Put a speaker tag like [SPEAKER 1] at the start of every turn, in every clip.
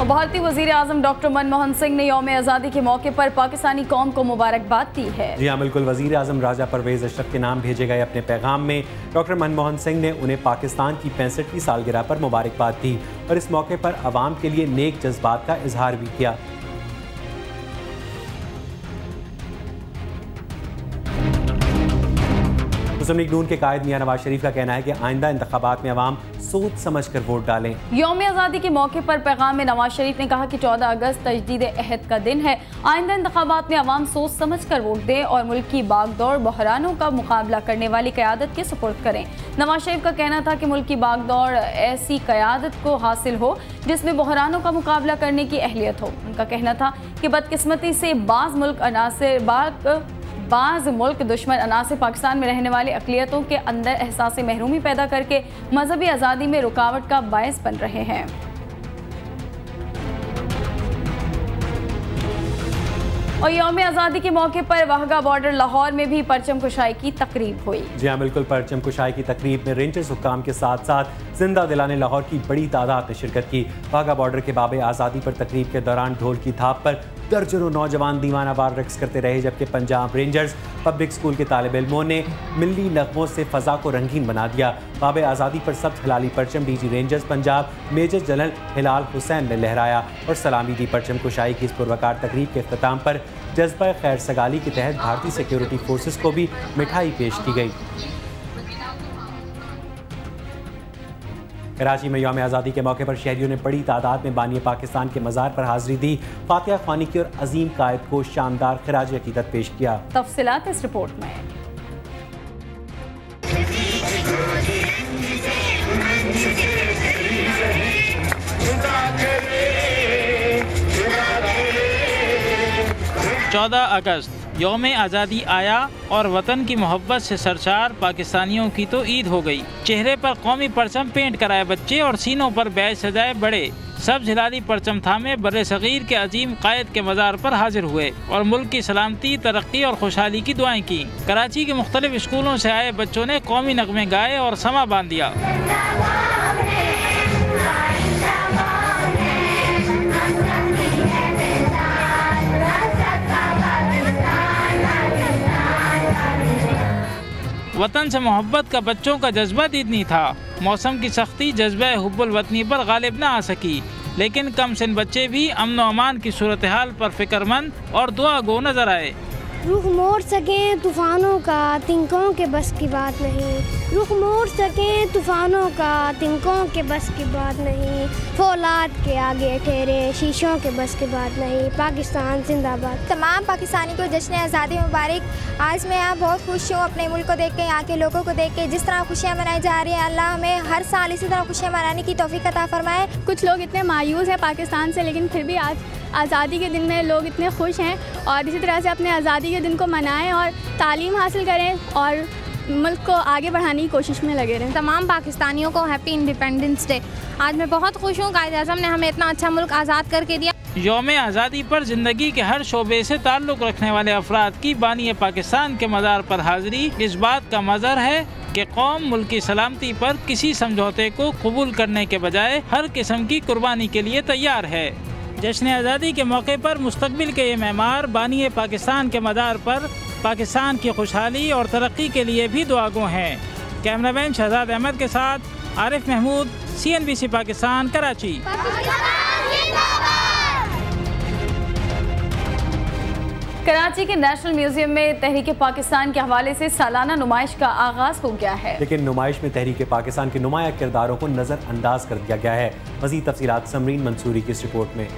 [SPEAKER 1] और भारतीय वज़ीर आज़म डॉक्टर मनमोहन सिंह ने यौम आज़ादी के मौके पर पाकिस्तानी कौम को मुबारकबाद दी है।
[SPEAKER 2] जी हाँ बिल्कुल, वज़ीर आज़म राजा परवेज़ अशरफ के नाम भेजे गए अपने पैगाम में डॉक्टर मनमोहन सिंह ने उन्हें पाकिस्तान की 65वीं सालगिरह पर मुबारकबाद दी और इस मौके पर आवाम के लिए नेक जज्बात का इजहार भी किया। मुस्लिम लीग नून के कायद मियां नवाज शरीफ का कहना है कि आइंदा इंतखाबात में अवाम सोच समझ कर वोट डालें।
[SPEAKER 1] यौम आज़ादी के मौके पर पैगाम में नवाज शरीफ ने कहा कि 14 अगस्त तजदीद अहद का दिन है। आइंदा इंतखाबात में अवाम सोच समझ कर वोट दें और मुल्क की बागदौड़ बहरानों का मुकाबला करने वाली क़यादत के सुपुर्द करें। नवाज शरीफ का कहना था कि मुल्क की बागदौड़ ऐसी क़यादत को हासिल हो जिसमें बहरानों का मुकाबला करने की अहलियत हो। उनका कहना था कि बदकिस्मती से बाज़ मुल्क दुश्मन अनासिर पाकिस्तान में रहने वाली अक़लियतों के अंदर एहसास महरूमी पैदा करके मजहबी आज़ादी में रुकावट का बायस बन रहे हैं। और यौम आज़ादी के मौके पर वाहगा बॉर्डर लाहौर में भी परचम कुशाई की तकरीब हुई।
[SPEAKER 2] जी हाँ बिल्कुल, परचम कुशाई की तकरीब में रेंजर्स हुक्काम के साथ साथ जिंदा दिलाने लाहौर की बड़ी तादाद ने शिरकत की। वाहगा बॉर्डर के बाबे आज़ादी पर तकरीब के दौरान ढोल की थाप पर दर्जनों नौजवान दीवाना वार रक्स करते रहे, जबकि पंजाब रेंजर्स पब्लिक स्कूल के तालिब इल्मों ने मिल्ली नगमों से फ़ज़ा को रंगीन बना दिया। बाबे आज़ादी पर सब्ज़ हिलाली परचम DG rangers Punjab major general Hilal Hussain ने लहराया और सलामी दी। परचम कुशाई की इस पुरवकार तकरीब के अख्ताम पर जज्बा खैर सगाली के तहत भारतीय सिक्योरिटी फोर्सेस को भी मिठाई पेश की गई। कराची में यौम आज़ादी के मौके पर शहरियों ने बड़ी तादाद में बानी पाकिस्तान के मज़ार पर हाज़िरी दी। फातिहा ख्वानी की और अजीम कायद को शानदार खिराज अकीदत पेश किया।
[SPEAKER 1] तफसीलात इस रिपोर्ट में।
[SPEAKER 3] चौदह अगस्त यौम आज़ादी आया और वतन की मोहब्बत से सरशार पाकिस्तानियों की तो ईद हो गई। चेहरे पर कौमी परचम पेंट कराए बच्चे और सीनों पर बैज सजाए बड़े सब्ज हिलाली परचम थामे बर्रे सगीर के अजीम कायद के मज़ार पर हाजिर हुए और मुल्क की सलामती, तरक्की और खुशहाली की दुआएं की। कराची के मुख्तलिफ स्कूलों से आए बच्चों ने कौमी नगमे गाए और समा बांध दिया। वतन से मोहब्बत का बच्चों का जज्बा दीदनी था। मौसम की सख्ती जज्बा हुब्बुल वतनी पर गालिब न आ सकी, लेकिन कम सिन बच्चे भी अमन व अमान की सूरत हाल पर फिक्रमंद और दुआ गो नजर आए।
[SPEAKER 4] रुख मोड़ सकें तूफ़ानों का तिनकों के बस की बात नहीं। रुख मोड़ सकें तूफ़ानों का तिनकों के बस की बात नहीं। फौलाद के आगे ठहरे शीशों के बस की बात नहीं। पाकिस्तान जिंदाबाद।
[SPEAKER 5] तमाम पाकिस्तानी को जश्न आज़ादी मुबारक। आज मैं यहाँ बहुत खुश हूँ अपने मुल्क को देख के, यहाँ के लोगों को देख के। जिस तरह खुशियाँ मनाई जा रही हैं, अल्लाह हमें हर साल इसी तरह खुशियाँ मनाने की तौफीक अता फरमाए।
[SPEAKER 6] कुछ लोग इतने मायूस हैं पाकिस्तान से, लेकिन फिर भी आज आज़ादी के दिन में लोग इतने खुश हैं और इसी तरह से अपने आज़ादी के दिन को मनाएं और तालीम हासिल करें और मुल्क को आगे बढ़ाने की कोशिश में लगे रहें।
[SPEAKER 7] तमाम पाकिस्तानियों को हैप्पी इंडिपेंडेंस डे। आज मैं बहुत खुश हूँ, कायद आज़म ने हमें इतना अच्छा मुल्क आज़ाद करके दिया।
[SPEAKER 3] यौम आज़ादी पर ज़िंदगी के हर शोबे से ताल्लुक़ रखने वाले अफराद की बानी पाकिस्तान के मज़ार पर हाज़िरी इस बात का मज़हर है कि कौम मुल्क की सलामती पर किसी समझौते को कबूल करने के बजाय हर किस्म की कुर्बानी के लिए तैयार है। जश्न आज़ादी के मौके पर मुस्तकबिल के ये मेहमान बानी पाकिस्तान के मज़ार पर पाकिस्तान की खुशहाली और तरक्की के लिए भी दुआगो हैं। कैमरामैन शहजाद अहमद के साथ आरिफ महमूद, CNBC पाकिस्तान, कराची।
[SPEAKER 1] कराची के नेशनल म्यूजियम में तहरीक पाकिस्तान के हवाले से सालाना नुमाइश का आगाज हो गया है, लेकिन नुमाइश में तहरीक पाकिस्तान के नुमाया किरदारों को नजरअंदाज कर दिया गया है। मज़ीद तफसीलात समरीन मंसूरी की इस रिपोर्ट में।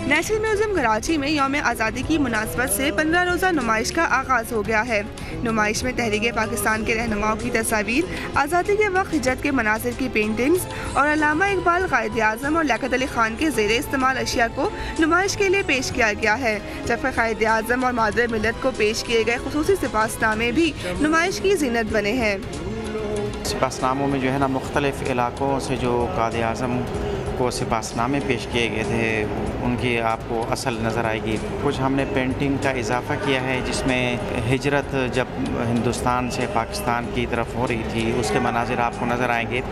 [SPEAKER 8] नेशनल म्यूजियम कराची में यौम आज़ादी की मुनासबत से 15 रोज़ा नुमाइश का आगाज़ हो गया है। नुमाइश में तहरीक पाकिस्तान के रहनुमाओं की तस्वीर, आज़ादी के वक्त हिजरत के मनासिर की पेंटिंग्स और अल्लामा इकबाल, कायद आज़म और लियाकत अली खान के ज़ेरे इस्तेमाल अशिया को नुमाइश के लिए पेश किया गया है, जबकि कायद आज़म और मादर मिलत को पेश किए गए खुसूसी सिपाहनामे भी नुमाइश की जीनत बने हैं।
[SPEAKER 9] सिपाहनामों में जो है ना मुख्तलिफ़ इलाकों से जो कायद आज़म को सिपाहनामे पेश किए गए थे उनकी आपको असल नज़र आएगी। कुछ हमने पेंटिंग का इजाफ़ा किया है जिसमें हिजरत जब हिंदुस्तान से पाकिस्तान की तरफ हो रही थी उसके मनाजिर आपको नज़र आएंगे।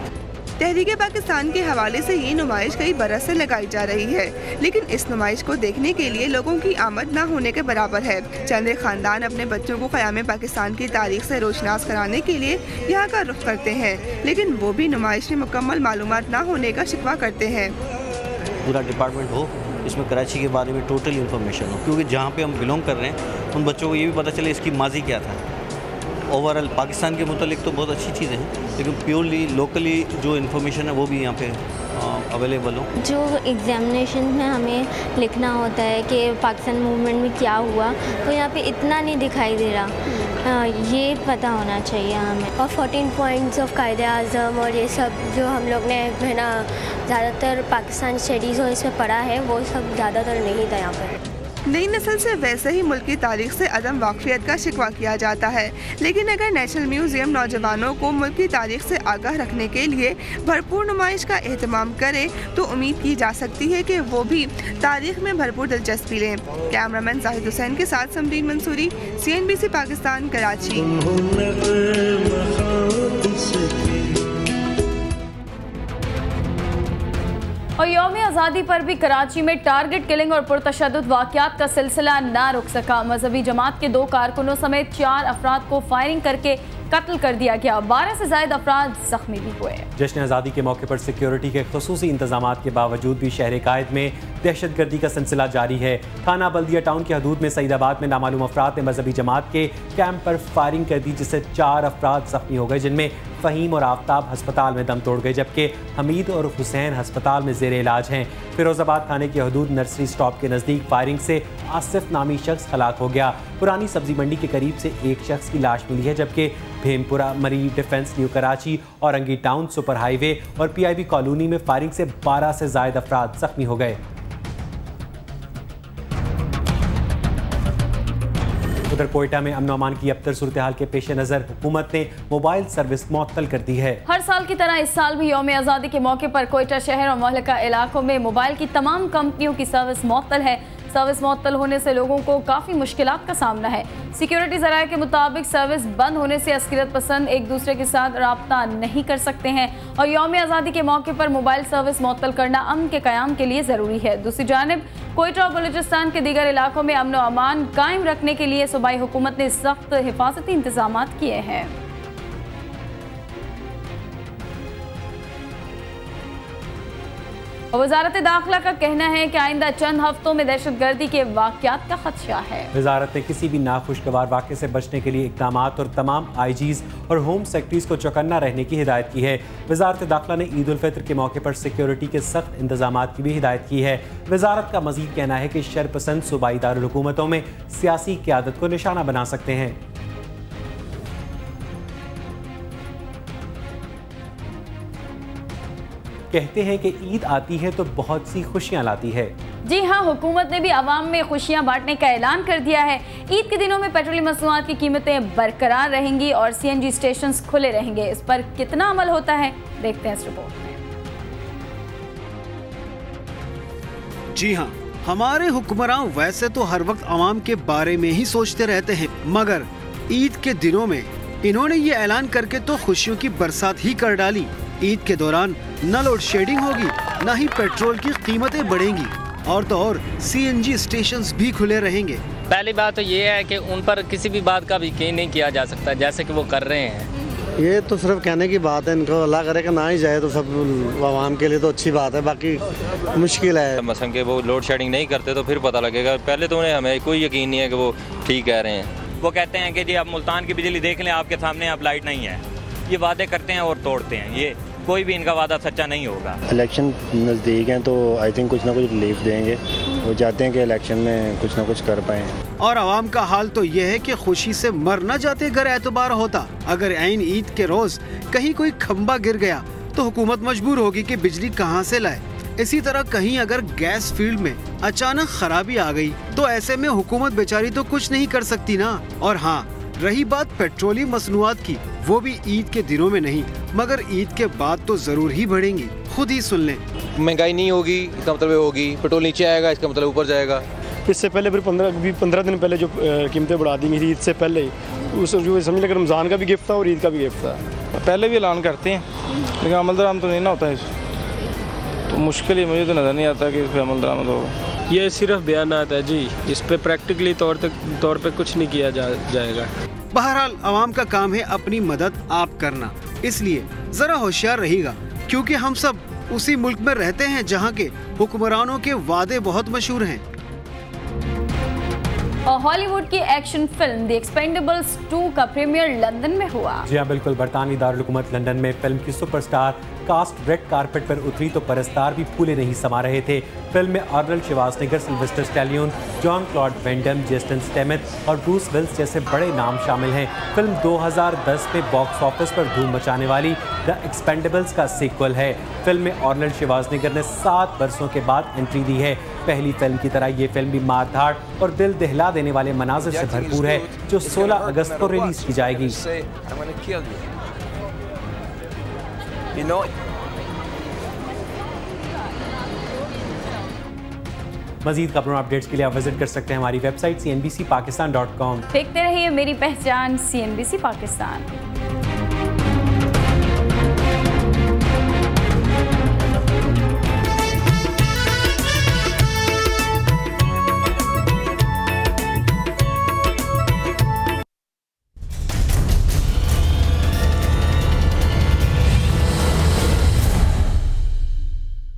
[SPEAKER 8] तहरीक पाकिस्तान के हवाले से ये नुमाइश कई बरस से लगाई जा रही है, लेकिन इस नुमाइश को देखने के लिए लोगों की आमद न होने के बराबर है। चंद खानदान अपने बच्चों को क़याम पाकिस्तान की तारीख से रोशनास कराने के लिए यहाँ का रुख करते हैं, लेकिन वो भी नुमाइश में मुकम्मल मालूमात न होने का शिकवा करते हैं।
[SPEAKER 10] पूरा डिपार्टमेंट हो इसमें कराची के बारे में टोटल इन्फॉर्मेशन हो, क्योंकि जहाँ पे हम बिलोंग कर रहे हैं उन बच्चों को ये भी पता चले इसकी माजी क्या था। ओवरऑल पाकिस्तान के मुतालिक तो बहुत अच्छी चीज़ें हैं, लेकिन प्योरली लोकली जो इन्फॉर्मेशन है वो भी यहाँ पे अवेलेबल हो।
[SPEAKER 11] जो एग्जामिनेशन में हमें लिखना होता है कि पाकिस्तान मूवमेंट में क्या हुआ, तो यहाँ पे इतना नहीं दिखाई दे रहा, ये पता होना चाहिए हमें।
[SPEAKER 4] और 14 पॉइंट्स ऑफ कायदे आज़म और ये सब जो हम लोग ने है ना ज़्यादातर पाकिस्तान स्टडीज़ और इसमें पढ़ा है वो सब ज़्यादातर नहीं था यहाँ पर।
[SPEAKER 8] नई नस्ल से वैसे ही मुल्क की तारीख से अदम वाक़फियत का शिकवा किया जाता है, लेकिन अगर नेशनल म्यूज़ियम नौजवानों को मुल्क की तारीख से आगाह रखने के लिए भरपूर नुमाइश का एहतमाम करे तो उम्मीद की जा सकती है कि वो भी तारीख में भरपूर दिलचस्पी लें। कैमरामैन जाहिद हुसैन के साथ समरीन मंसूरी, CNBC पाकिस्तान, कराची।
[SPEAKER 1] और यौम आज़ादी पर भी कराची में टारगेट किलिंग और पुरतशद्दुद वाक़यात का सिलसिला ना रुक सका। मजहबी जमात के 2 कारकुनों समेत 4 अफराद को फायरिंग करके कत्ल कर दिया गया। 12 से ज़ायद अफराद जख्मी भी हुए।
[SPEAKER 2] जश्न आज़ादी के मौके पर सिक्योरिटी के खुसूसी इंतजामात के बावजूद भी शहर कायद में दहशतगर्दी का सिलसिला जारी है। थाना बल्दिया टाउन की हदूद में सईदाबाद में नामालूम अफराद ने मजहबी जमात के कैंप पर फायरिंग कर दी, जिससे 4 अफराद जख्मी हो गए, जिनमें फ़हीम और आफ्ताब अस्पताल में दम तोड़ गए, जबकि हमीद और हुसैन अस्पताल में ज़ेर इलाज हैं। फिरोज़ाबाद थाने की हदूद नर्सरी स्टॉप के नज़दीक फायरिंग से आसिफ नामी शख्स हलाक हो गया। पुरानी सब्जी मंडी के करीब से एक शख्स की लाश मिली है, जबकि भेमपुरा, मरी, defence, new Karachi, Orangi town, super highway और PIB कॉलोनी में फायरिंग से 12 से ज़ायद अफराद जख्मी हो गए। उधर कोयटा में अमन अमान की अबतर सूरत हाल के पेश नज़र हुकूमत ने मोबाइल सर्विस मुअत्तल कर दी है।
[SPEAKER 1] हर साल की तरह इस साल भी यौम आज़ादी के मौके पर कोयटा शहर और मुहल्लिका इलाकों में मोबाइल की तमाम कंपनियों की सर्विस मुअत्तल है। सर्विस मुअत्तल होने से लोगों को काफ़ी मुश्किलात का सामना है। सिक्योरिटी ज़राए के मुताबिक सर्विस बंद होने से अस्किरत पसंद एक दूसरे के साथ रब्ता नहीं कर सकते हैं और यौम आज़ादी के मौके पर मोबाइल सर्विस मुअत्तल करना अमन के क़याम के लिए ज़रूरी है। दूसरी जानिब कोयटा और बलूचिस्तान के दीगर इलाकों में अमन व अमान कायम रखने के लिए सूबाई हुकूमत ने सख्त हिफाजती इंतजाम किए हैं। वज़ारत दाखिला का कहना है कि आइंदा चंद हफ्तों में दहशतगर्दी के वाक़यात का खदशा है। वज़ारत ने किसी भी नाखुशगवार वाक़े से बचने के लिए इक़दाम और तमाम IGs और होम सेक्रेटरीज को चौकन्ना रहने की हिदायत की है। वज़ारत दाखिला ने ईद उल फितर के मौके पर सिक्योरिटी के सख्त इंतजाम की भी हिदायत की है। वज़ारत का मज़ीद कहना है कि शरपसंद सूबाई दारुल हुकूमतों में सियासी क़यादत को निशाना बना सकते हैं। कहते हैं कि ईद आती है तो बहुत सी खुशियां लाती है। जी हाँ, हुकूमत ने भी आवाम में खुशियां बांटने का ऐलान कर दिया है। ईद के दिनों में पेट्रोलियम मसनूआत की कीमतें बरकरार रहेंगी और CNG स्टेशन खुले रहेंगे। इस पर कितना अमल होता है, देखते हैं इस रिपोर्ट में।
[SPEAKER 12] जी हाँ, हमारे हुक्मरान वैसे तो हर वक्त आवाम के बारे में ही सोचते रहते हैं, मगर ईद के दिनों में इन्होंने ये ऐलान करके तो खुशियों की बरसात ही कर डाली। ईद के दौरान न लोड शेडिंग होगी, न ही पेट्रोल की कीमतें बढ़ेंगी और तो और CNG स्टेशंस भी खुले रहेंगे।
[SPEAKER 13] पहली बात तो ये है कि उन पर किसी भी बात का भी यकीन नहीं किया जा सकता, जैसे कि वो कर रहे हैं।
[SPEAKER 14] ये तो सिर्फ कहने की बात है, इनको अल्लाह करे कि ना ही जाए तो सब आवाम के लिए तो अच्छी बात है, बाकी मुश्किल है।
[SPEAKER 15] मसलन के वो लोड शेडिंग नहीं करते तो फिर पता लगेगा। पहले तो उन्हें हमें कोई यकीन नहीं है कि वो ठीक कह रहे हैं।
[SPEAKER 16] वो कहते हैं कि जी आप मुल्तान की बिजली देख लें, आपके सामने आप लाइट नहीं है। ये वादे करते हैं और तोड़ते हैं। ये कोई भी इनका वादा सच्चा नहीं होगा।
[SPEAKER 17] इलेक्शन नज़दीक हैं तो आई थिंक कुछ ना कुछ रिलीफ देंगे। वो चाहते हैं कि इलेक्शन में कुछ ना कुछ कर पाएँ।
[SPEAKER 12] और आवाम का हाल तो यह है कि खुशी से मर न जाते अगर एतबार होता। अगर ऐन ईद के रोज कहीं कोई खंबा गिर गया तो हुकूमत मजबूर होगी कि बिजली कहां से लाए। इसी तरह कहीं अगर गैस फील्ड में अचानक खराबी आ गई तो ऐसे में हुकूमत बेचारी तो कुछ नहीं कर सकती ना। और हाँ, रही बात पेट्रोलियम मसनूआत की, वो भी ईद के दिनों में नहीं मगर ईद के बाद तो जरूर ही बढ़ेंगी। खुद ही सुन लें।
[SPEAKER 18] महंगाई नहीं होगी इसका मतलब होगी, पेट्रोल नीचे आएगा इसका मतलब ऊपर जाएगा।
[SPEAKER 19] इससे पहले फिर 15 दिन पहले जो कीमतें बढ़ा दी गई ईद से पहले, उस जो समझ लेकर रमज़ान का भी गिफ्ट था और ईद का भी गिफ्ट था।
[SPEAKER 20] पहले भी ऐलान करते हैं लेकिन अमल दराम तो नहीं ना होता है, तो मुश्किल ही मुझे तो नज़र नहीं आता कि इस पर अमल दरामद होगा।
[SPEAKER 21] ये सिर्फ बयानात है जी, इस पे प्रैक्टिकली तौर पे कुछ नहीं किया जाएगा।
[SPEAKER 12] बहरहाल आवाम का काम है अपनी मदद आप करना, इसलिए जरा होशियार रहिएगा क्योंकि हम सब उसी मुल्क में रहते हैं जहाँ के हुक्मरानों के वादे बहुत मशहूर हैं।
[SPEAKER 1] हॉलीवुड की एक्शन फिल्म द एक्सपेंडेबल्स 2 का प्रीमियर लंदन में हुआ।
[SPEAKER 2] जी हाँ, बिल्कुल। बरतानवी दारुल हुकूमत लंदन में फिल्म की सुपरस्टार कास्ट रेड कारपेट पर उतरी तो परस्तार भी फूले नहीं समा रहे थे। फिल्म में Arnold Schwarzenegger, Sylvester Stallone, Jean Claude Van Damme, Jason Statham और ब्रूस विल्स जैसे बड़े नाम शामिल हैं। फिल्म 2010 में बॉक्स ऑफिस पर धूम मचाने वाली द एक्सपेंडेबल्स का सीक्वल है। फिल्म में आर्नल्ड श्वार्ज़नेगर ने 7 बरसों के बाद एंट्री दी है। पहली फिल्म की तरह ये फिल्म भी मार-धाड़ और दिल दहला देने वाले मनाजिर से भरपूर है, जो 16 अगस्त को रिलीज की जाएगी। मजीद खबरों अपडेट्स के लिए आप विजिट कर सकते हैं हमारी वेबसाइट cnbcpakistan.com।
[SPEAKER 1] देखते रहिए मेरी पहचान CNBC पाकिस्तान।